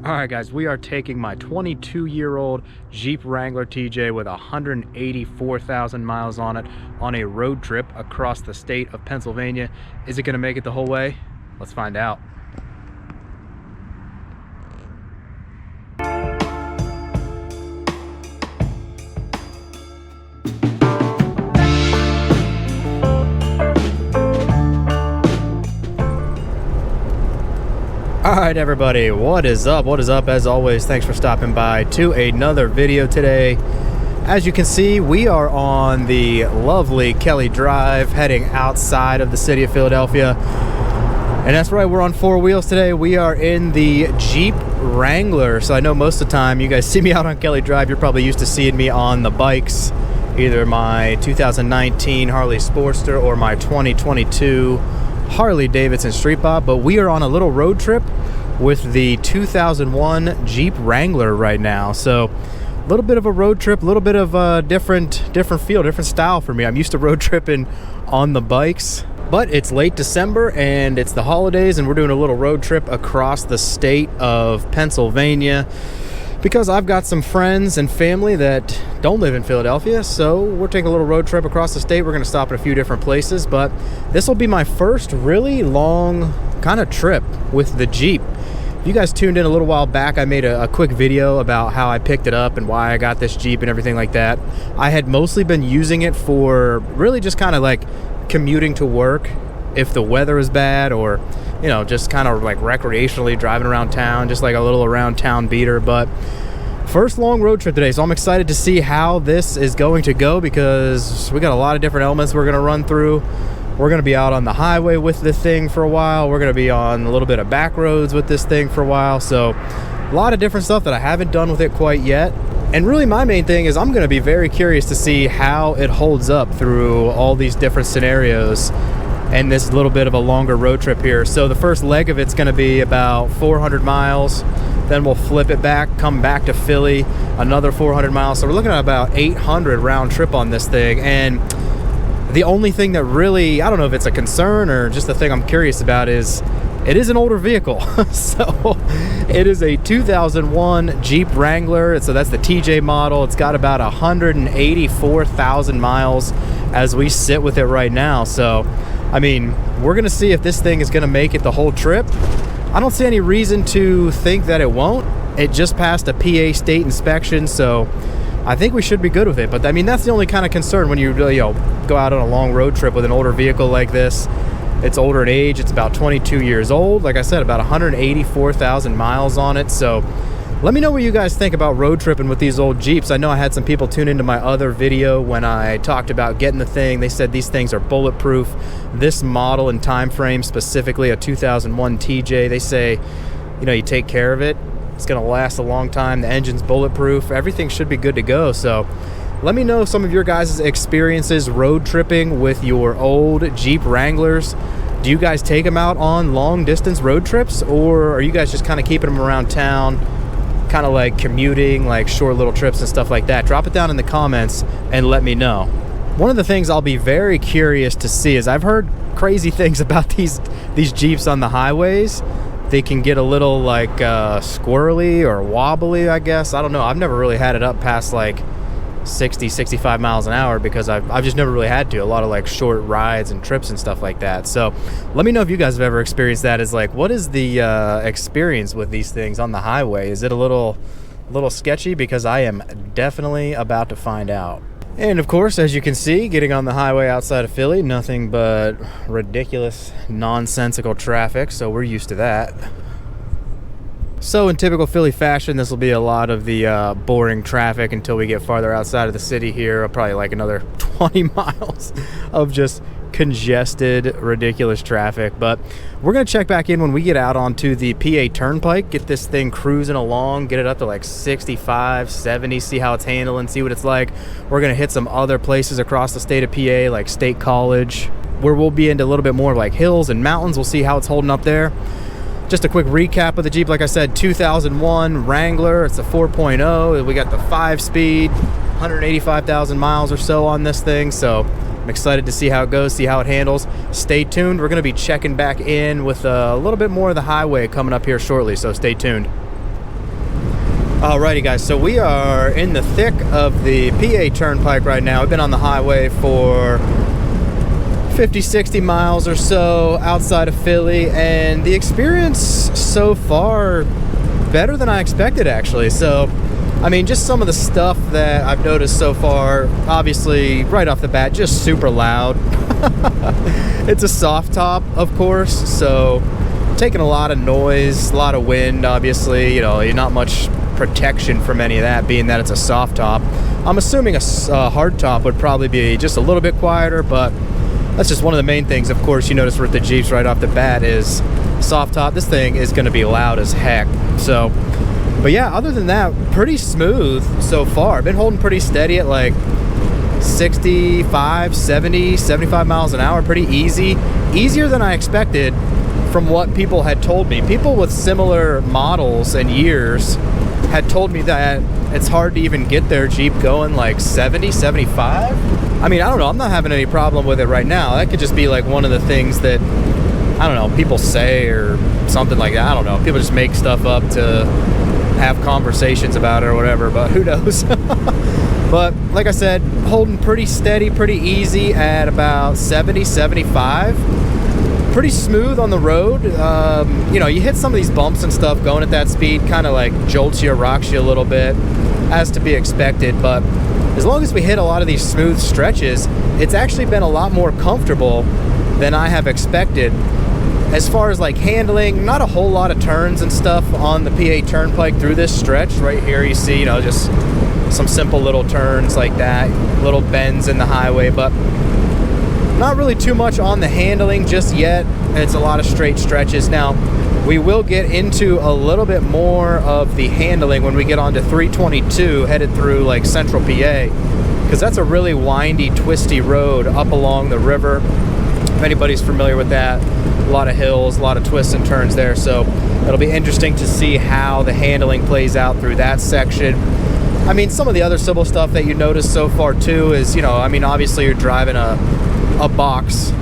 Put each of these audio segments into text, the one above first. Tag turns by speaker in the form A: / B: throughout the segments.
A: All right, guys, we are taking my 22-year-old Jeep Wrangler TJ with 184,000 miles on it on a road trip across the state of Pennsylvania. Is it going to make it the whole way? Let's find out. All right, everybody, what is up? What is up? As always, thanks for stopping by to another video today. As you can see, we are on the lovely Kelly Drive heading outside of the city of Philadelphia. And that's right, we're on four wheels today. We are in the Jeep Wrangler. So I know most of the time you guys see me out on Kelly Drive, you're probably used to seeing me on the bikes, either my 2019 Harley Sportster or my 2022 Harley Davidson Street Bob, but we are on a little road trip with the 2001 Jeep Wrangler right now. So a little bit of a road trip, a little bit of a different feel, different style for me. I'm used to road tripping on the bikes, but it's late December and it's the holidays and we're doing a little road trip across the state of Pennsylvania because I've got some friends and family that don't live in Philadelphia, so we're taking a little road trip across the state. We're going to stop at a few different places, but this will be my first really long kind of trip with the Jeep. If you guys tuned in a little while back, I made a quick video about how I picked it up and why I got this Jeep and everything like that. I had mostly been using it for really just kind of like commuting to work if the weather is bad, or you know, just kind of like recreationally driving around town, just like a little around town beater. But first long road trip today, so I'm excited to see how this is going to go because we got a lot of different elements we're going to run through. We're going to be out on the highway with this thing for a while. We're going to be on a little bit of back roads with this thing for a while. So a lot of different stuff that I haven't done with it quite yet. And really my main thing is I'm going to be very curious to see how it holds up through all these different scenarios and this little bit of a longer road trip here. So the first leg of it's going to be about 400 miles. Then we'll flip it back, come back to Philly, another 400 miles. So we're looking at about 800 round trip on this thing. And the only thing that really, I don't know if it's a concern or just the thing I'm curious about, is it is an older vehicle. So it is a 2001 Jeep Wrangler. So that's the TJ model. It's got about 184,000 miles as we sit with it right now. So I mean, we're gonna see if this thing is gonna make it the whole trip. I don't see any reason to think that it won't. It just passed a PA state inspection, so I think we should be good with it. But I mean, that's the only kind of concern when you really, go out on a long road trip with an older vehicle like this. It's older in age. It's about 22 years old. Like I said, about 184,000 miles on it. So let me know what you guys think about road tripping with these old Jeeps. I know I had some people tune into my other video when I talked about getting the thing. They said these things are bulletproof. This model and time frame, specifically a 2001 TJ, they say, you take care of it, it's going to last a long time. The engine's bulletproof. Everything should be good to go. So let me know some of your guys' experiences road tripping with your old Jeep Wranglers. Do you guys take them out on long distance road trips, or are you guys just kind of keeping them around town, kind of like commuting, like short little trips and stuff like that? Drop it down in the comments and let me know. One of the things I'll be very curious to see is I've heard crazy things about these Jeeps on the highways. They can get a little like squirrely or wobbly, I guess. I don't know. I've never really had it up past like 60, 65 miles an hour because I've just never really had to. A lot of like short rides and trips and stuff like that. So let me know if you guys have ever experienced that. Is like, what is the experience with these things on the highway? Is it a little sketchy? Because I am definitely about to find out. And of course, as you can see, getting on the highway outside of Philly, nothing but ridiculous, nonsensical traffic. So we're used to that. So in typical Philly fashion, this will be a lot of the boring traffic until we get farther outside of the city here. Probably like another 20 miles of just congested, ridiculous traffic. But we're going to check back in when we get out onto the PA Turnpike, get this thing cruising along, get it up to like 65, 70, see how it's handling, see what it's like. We're going to hit some other places across the state of PA, like State College, where we'll be into a little bit more like hills and mountains. We'll see how it's holding up there. Just a quick recap of the Jeep. Like I said, 2001 Wrangler. It's a 4.0. We got the 5-speed, 185,000 miles or so on this thing. So I'm excited to see how it goes, see how it handles. Stay tuned. We're going to be checking back in with a little bit more of the highway coming up here shortly, so stay tuned. Alrighty guys, so we are in the thick of the PA Turnpike right now. We've been on the highway for 50-60 miles or so outside of Philly, and the experience so far better than I expected, actually. So I mean, just some of the stuff that I've noticed so far, obviously right off the bat, just super loud. It's a soft top, of course, so taking a lot of noise, a lot of wind, obviously. You know, you're not much protection from any of that, being that it's a soft top. I'm assuming a hard top would probably be just a little bit quieter, but that's just one of the main things, of course, you notice with the Jeeps right off the bat is soft top. This thing is going to be loud as heck. So, but yeah, other than that, pretty smooth so far. Been holding pretty steady at like 65, 70, 75 miles an hour. Pretty easy. Easier than I expected from what people had told me. People with similar models and years had told me that it's hard to even get their Jeep going like 70, 75. I mean, I don't know. I'm not having any problem with it right now. That could just be like one of the things that, I don't know, people say or something like that. I don't know. People just make stuff up to have conversations about it or whatever, but who knows? But like I said, holding pretty steady, pretty easy at about 70, 75. Pretty smooth on the road. You know, you hit some of these bumps and stuff going at that speed, kind of like jolts you, rocks you a little bit, as to be expected. But as long as we hit a lot of these smooth stretches, it's actually been a lot more comfortable than I have expected. As far as like handling, not a whole lot of turns and stuff on the PA Turnpike through this stretch. Right here you see, you know, just some simple little turns like that, little bends in the highway, but not really too much on the handling just yet. It's a lot of straight stretches. Now, we will get into a little bit more of the handling when we get onto 322 headed through like central PA, because that's a really windy, twisty road up along the river. If anybody's familiar with that, a lot of hills, a lot of twists and turns there. So it'll be interesting to see how the handling plays out through that section. I mean, some of the other civil stuff that you notice so far too is, you know, I mean, obviously you're driving a box.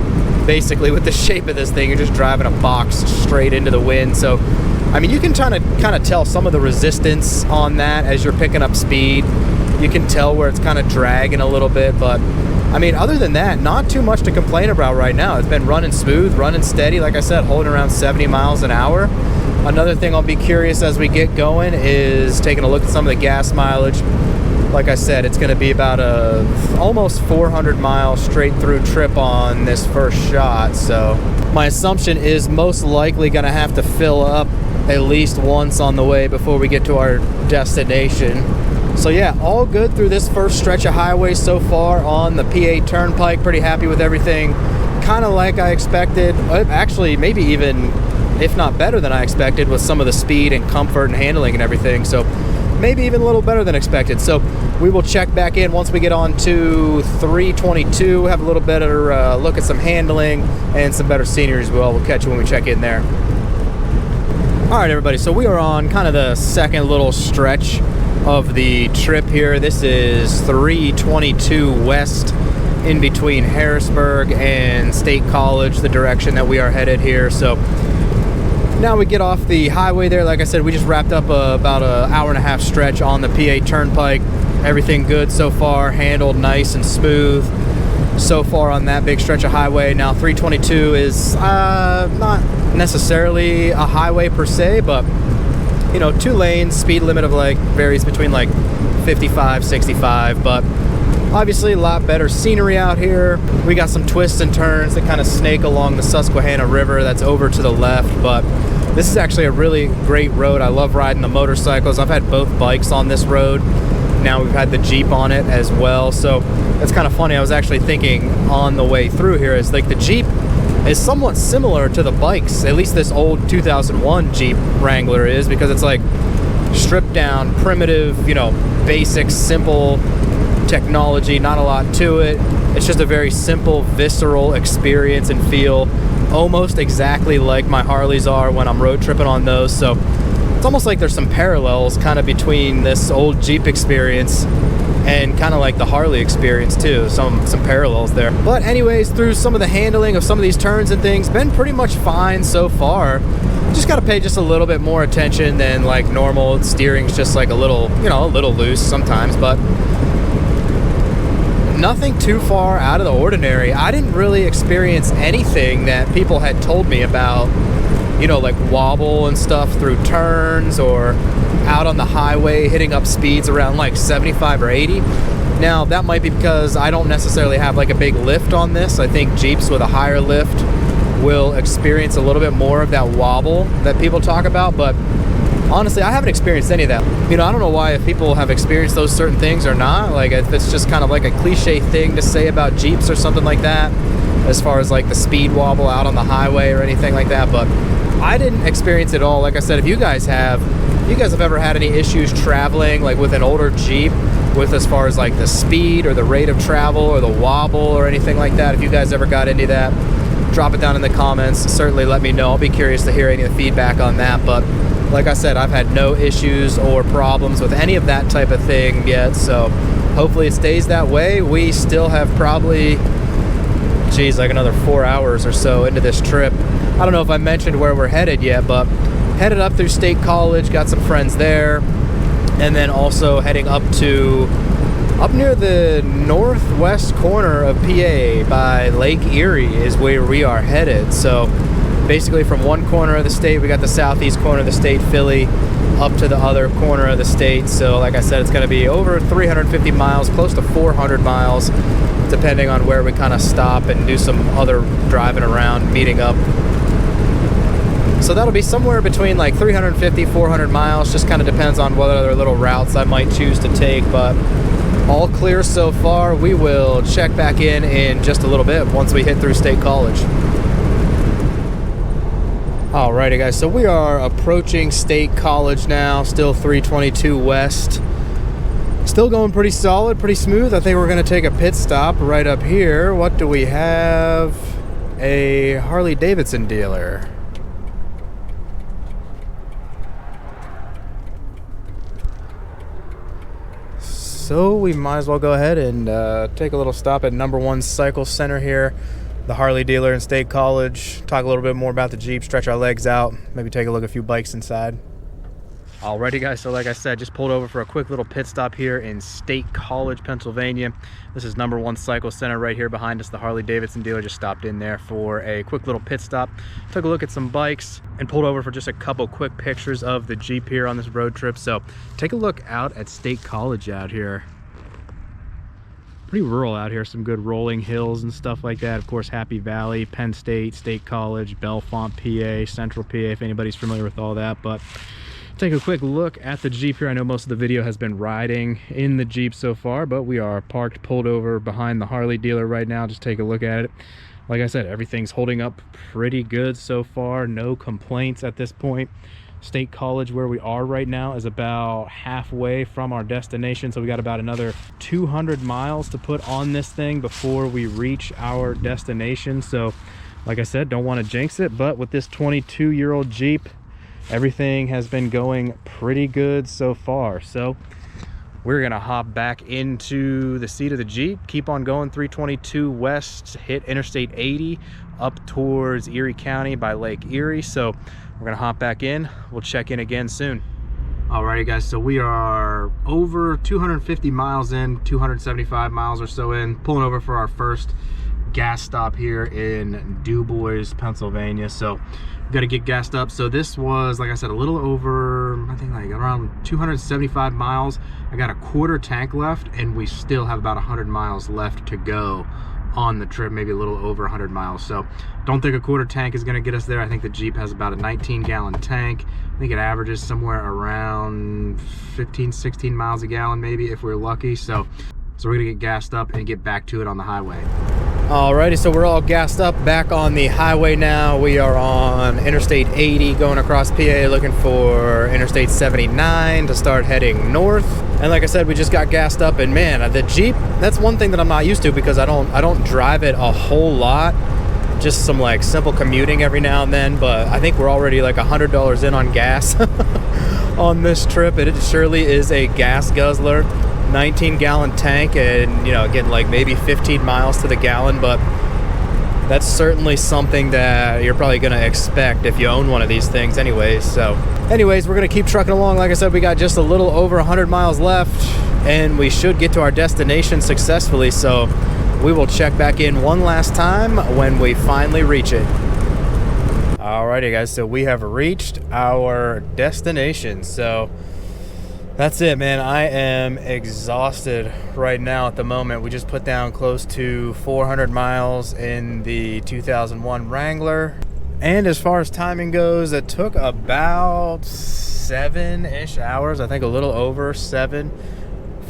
A: Basically, with the shape of this thing, you're just driving a box straight into the wind. So I mean, you can kind of tell some of the resistance on that as you're picking up speed. You can tell where it's kind of dragging a little bit, but I mean, other than that, not too much to complain about right now. It's been running smooth, running steady, like I said, holding around 70 miles an hour. Another thing I'll be curious as we get going is taking a look at some of the gas mileage. Like I said, it's going to be about a almost 400 mile straight through trip on this first shot. So my assumption is most likely going to have to fill up at least once on the way before we get to our destination. So yeah, all good through this first stretch of highway so far on the PA Turnpike. Pretty happy with everything. Kind of like I expected. Actually, maybe even, if not better than I expected, with some of the speed and comfort and handling and everything. So maybe even a little better than expected. So we will check back in once we get on to 322, have a little better look at some handling and some better scenery as well. We'll catch you when we check in there. All right, everybody, so we are on kind of the second little stretch of the trip here. This is 322 west, in between Harrisburg and State College, the direction that we are headed here. So now we get off the highway there. Like I said, we just wrapped up about an hour and a half stretch on the PA Turnpike. Everything good so far, handled nice and smooth so far on that big stretch of highway. Now 322 is not necessarily a highway per se, but you know, 2 lanes, speed limit of like varies between like 55, 65, but obviously a lot better scenery out here. We got some twists and turns that kind of snake along the Susquehanna River that's over to the left, but this is actually a really great road. I love riding the motorcycles. I've had both bikes on this road. Now we've had the Jeep on it as well. So it's kind of funny. I was actually thinking on the way through here is like the Jeep is somewhat similar to the bikes, at least this old 2001 Jeep Wrangler is, because it's like stripped down, primitive, you know, basic, simple technology, not a lot to it. It's just a very simple, visceral experience and feel, almost exactly like my Harleys are when I'm road tripping on those. So it's almost like there's some parallels kind of between this old Jeep experience and kind of like the Harley experience too. Some parallels there. But anyways, through some of the handling of some of these turns and things, been pretty much fine so far. just got to pay just a little bit more attention than like normal. Steering's just like a little, you know, a little loose sometimes, but nothing too far out of the ordinary. I didn't really experience anything that people had told me about, you know, like wobble and stuff through turns or out on the highway hitting up speeds around like 75 or 80. Now that might be because I don't necessarily have like a big lift on this. I think Jeeps with a higher lift will experience a little bit more of that wobble that people talk about, but honestly, I haven't experienced any of that. You know, I don't know why, if people have experienced those certain things or not. Like, if it's just kind of like a cliche thing to say about Jeeps or something like that, as far as like the speed wobble out on the highway or anything like that. But I didn't experience it all. Like I said, if you guys have ever had any issues traveling like with an older Jeep, with as far as like the speed or the rate of travel or the wobble or anything like that, if you guys ever got into that, drop it down in the comments. Certainly let me know. I'll be curious to hear any of the feedback on that. But like I said, I've had no issues or problems with any of that type of thing yet, so hopefully it stays that way. We still have probably, geez, like another 4 hours or so into this trip. I don't know if I mentioned where we're headed yet, but headed up through State College, got some friends there, and then also heading up near the northwest corner of PA by Lake Erie is where we are headed. So basically from one corner of the state, we got the southeast corner of the state, Philly, up to the other corner of the state. So like I said, it's going to be over 350 miles, close to 400 miles, depending on where we kind of stop and do some other driving around, meeting up. So that'll be somewhere between like 350, 400 miles, just kind of depends on what other little routes I might choose to take, but all clear so far. We will check back in just a little bit once we hit through State College. Alrighty guys, so we are approaching State College now, still 322 west. Still going pretty solid, pretty smooth. I think we're gonna take a pit stop right up here. What do we have? A Harley Davidson dealer. So we might as well go ahead and take a little stop at number 1 Cycle Center here, the Harley dealer in State College. Talk a little bit more about the Jeep, stretch our legs out, maybe take a look at a few bikes inside. Alrighty guys, so like I said, just pulled over for a quick little pit stop here in State College, Pennsylvania. This is number 1 Cycle Center right here behind us. The Harley Davidson dealer just stopped in there for a quick little pit stop. Took a look at some bikes and pulled over for just a couple quick pictures of the Jeep here on this road trip. So take a look out at State College out here. Pretty rural out here, some good rolling hills and stuff like that. Of course, Happy Valley, Penn State, State College, Bellefonte, PA, Central PA, if anybody's familiar with all that. But take a quick look at the Jeep here. I know most of the video has been riding in the Jeep so far, but we are parked, pulled over behind the Harley dealer right now. Just take a look at it. Like I said, everything's holding up pretty good so far. No complaints at this point. State College, where we are right now, is about halfway from our destination, so we got about another 200 miles to put on this thing before we reach our destination. So like I said, don't want to jinx it, but with this 22-year-old Jeep, everything has been going pretty good so far. So we're gonna hop back into the seat of the Jeep, keep on going 322 west, hit Interstate 80 up towards Erie County by Lake Erie. So we're gonna hop back in. We'll check in again soon. Alrighty guys, so we are over 250 miles in, 275 miles or so in, pulling over for our first gas stop here in DuBois, Pennsylvania. So we got to get gassed up. So this was, like I said, a little over, I think like around 275 miles. I got a quarter tank left, and we still have about 100 miles left to go on the trip, maybe a little over 100 miles. So don't think a quarter tank is going to get us there. I think the Jeep has about a 19-gallon tank. I think it averages somewhere around 15, 16 miles a gallon maybe if we're lucky. So we're gonna get gassed up and get back to it on the highway. Alrighty, so we're all gassed up back on the highway now. We are on Interstate 80 going across PA, looking for Interstate 79 to start heading north. And like I said, we just got gassed up, and man, the Jeep, that's one thing that I'm not used to because I don't drive it a whole lot. Just some like simple commuting every now and then, but I think we're already like $100 in on gas on this trip. It surely is a gas guzzler. 19-gallon tank, and you know, getting like maybe 15 miles to the gallon, but that's certainly something that you're probably going to expect if you own one of these things anyways. So anyways, we're going to keep trucking along. Like I said, we got just a little over 100 miles left, and we should get to our destination successfully. So we will check back in one last time when we finally reach it. Alrighty guys, so we have reached our destination. So that's it, man. I am exhausted right now at the moment. We just put down close to 400 miles in the 2001 Wrangler. And as far as timing goes, it took about 7-ish hours, I think a little over 7,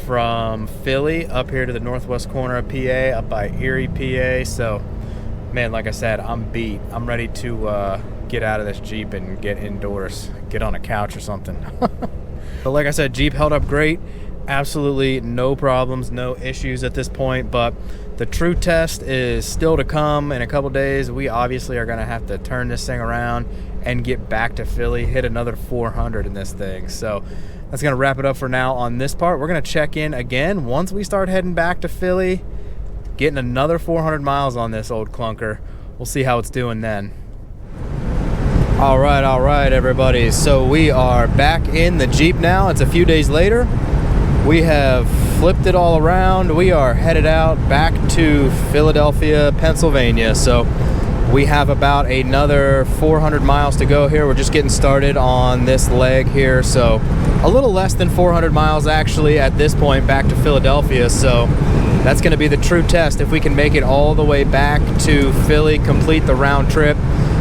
A: from Philly up here to the northwest corner of PA, up by Erie, PA. So, man, like I said, I'm beat. I'm ready to get out of this Jeep and get indoors, get on a couch or something. But like I said, Jeep held up great. Absolutely no problems, no issues at this point. But the true test is still to come in a couple days. We obviously are going to have to turn this thing around and get back to Philly, hit another 400 in this thing. So that's going to wrap it up for now on this part. We're going to check in again once we start heading back to Philly, getting another 400 miles on this old clunker. We'll see how it's doing then. All right, everybody. So we are back in the Jeep now. It's a few days later. We have flipped it all around. We are headed out back to Philadelphia, Pennsylvania. So we have about another 400 miles to go here. We're just getting started on this leg here. So a little less than 400 miles actually at this point back to Philadelphia. So that's going to be the true test if we can make it all the way back to Philly, complete the round trip.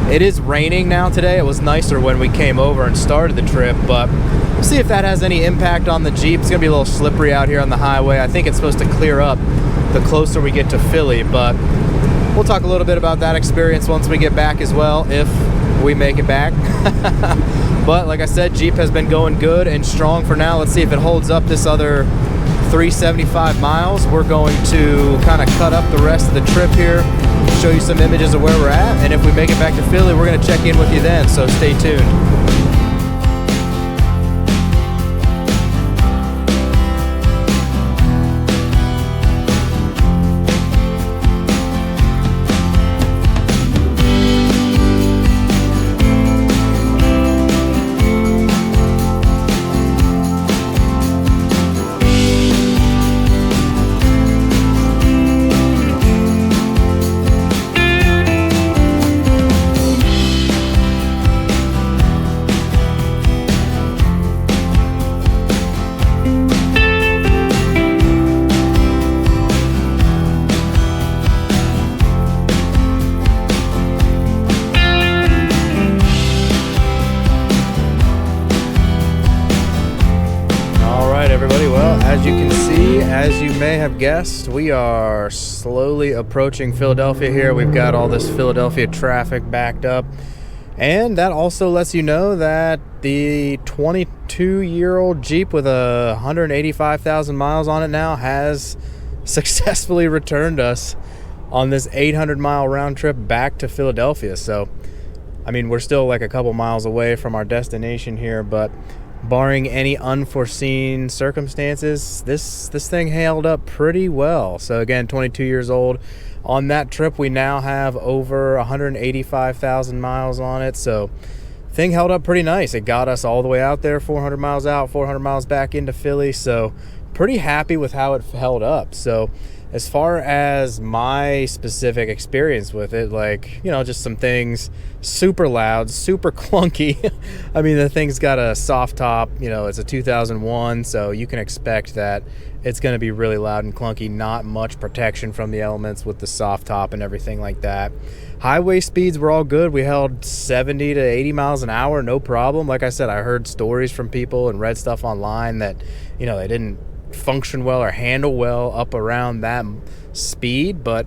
A: It is raining now today. It was nicer when we came over and started the trip, but we'll see if that has any impact on the Jeep. It's going to be a little slippery out here on the highway. I think it's supposed to clear up the closer we get to Philly, but we'll talk a little bit about that experience once we get back as well, if we make it back. But like I said, Jeep has been going good and strong for now. Let's see if it holds up this other 375 miles. We're going to kind of cut up the rest of the trip here, show you some images of where we're at, and if we make it back to Philly, we're going to check in with you then, so stay tuned. As you can see, as you may have guessed, we are slowly approaching Philadelphia here. We've got all this Philadelphia traffic backed up. And that also lets you know that the 22-year-old Jeep with 185,000 miles on it now has successfully returned us on this 800-mile round trip back to Philadelphia. So, I mean, we're still like a couple miles away from our destination here, but barring any unforeseen circumstances, this thing held up pretty well. So again, 22 years old. On that trip, we now have over 185,000 miles on it. So thing held up pretty nice. It got us all the way out there, 400 miles out, 400 miles back into Philly. So pretty happy with how it held up. So as far as my specific experience with it, like, you know, just some things, super loud, super clunky. I mean, the thing's got a soft top, you know, it's a 2001, so you can expect that it's going to be really loud and clunky. Not much protection from the elements with the soft top and everything like that. Highway speeds were all good. We held 70 to 80 miles an hour, no problem. Like I said, I heard stories from people and read stuff online that, you know, they didn't function well or handle well up around that speed, but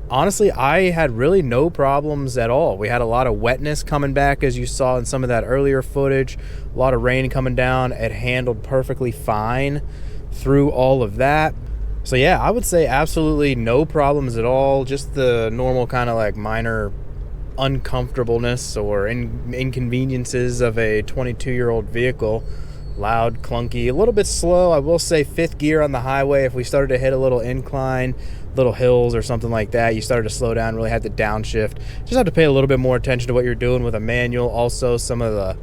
A: honestly, I had really no problems at all. We had a lot of wetness coming back, as you saw in some of that earlier footage, a lot of rain coming down. It handled perfectly fine through all of that. So yeah, I would say absolutely no problems at all. Just the normal kind of like minor uncomfortableness or inconveniences of a 22-year-old vehicle. loud, clunky, a little bit slow. I will say fifth gear on the highway, if we started to hit a little incline, little hills or something like that, you started to slow down, really had to downshift. Just have to pay a little bit more attention to what you're doing with a manual. Also, some of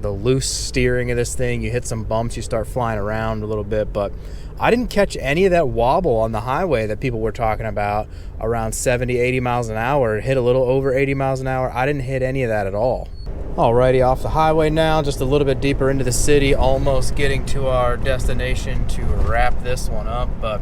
A: the loose steering of this thing, you hit some bumps, you start flying around a little bit. But I didn't catch any of that wobble on the highway that people were talking about around 70, 80 miles an hour. It hit a little over 80 miles an hour. I didn't hit any of that at all. Alrighty, off the highway now, just a little bit deeper into the city, almost getting to our destination to wrap this one up. But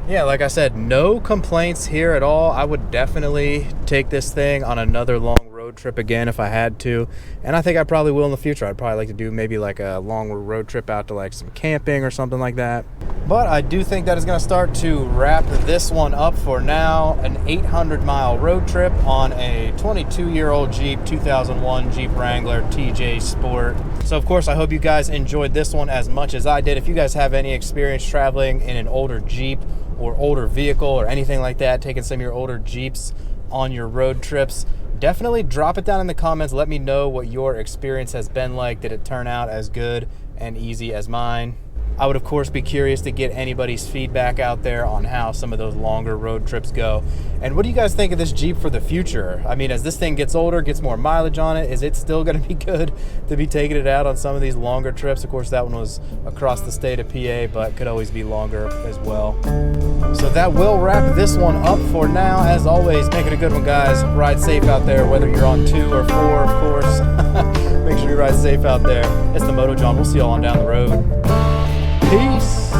A: yeah, like I said, no complaints here at all. I would definitely take this thing on another long road trip again if I had to, and I think I probably will in the future. I'd probably like to do maybe like a long road trip out to like some camping or something like that. But I do think that is going to start to wrap this one up for now. An 800-mile road trip on a 22-year-old Jeep, 2001 Jeep Wrangler TJ Sport. So of course, I hope you guys enjoyed this one as much as I did. If you guys have any experience traveling in an older Jeep or older vehicle or anything like that, taking some of your older Jeeps on your road trips, definitely drop it down in the comments. Let me know what your experience has been like. Did it turn out as good and easy as mine? I would, of course, be curious to get anybody's feedback out there on how some of those longer road trips go. And what do you guys think of this Jeep for the future? I mean, as this thing gets older, gets more mileage on it, is it still going to be good to be taking it out on some of these longer trips? Of course, that one was across the state of PA, but could always be longer as well. So that will wrap this one up for now. As always, make it a good one, guys. Ride safe out there, whether you're on 2 or 4, of course. Make sure you ride safe out there. It's the Moto John. We'll see you all on down the road. Peace.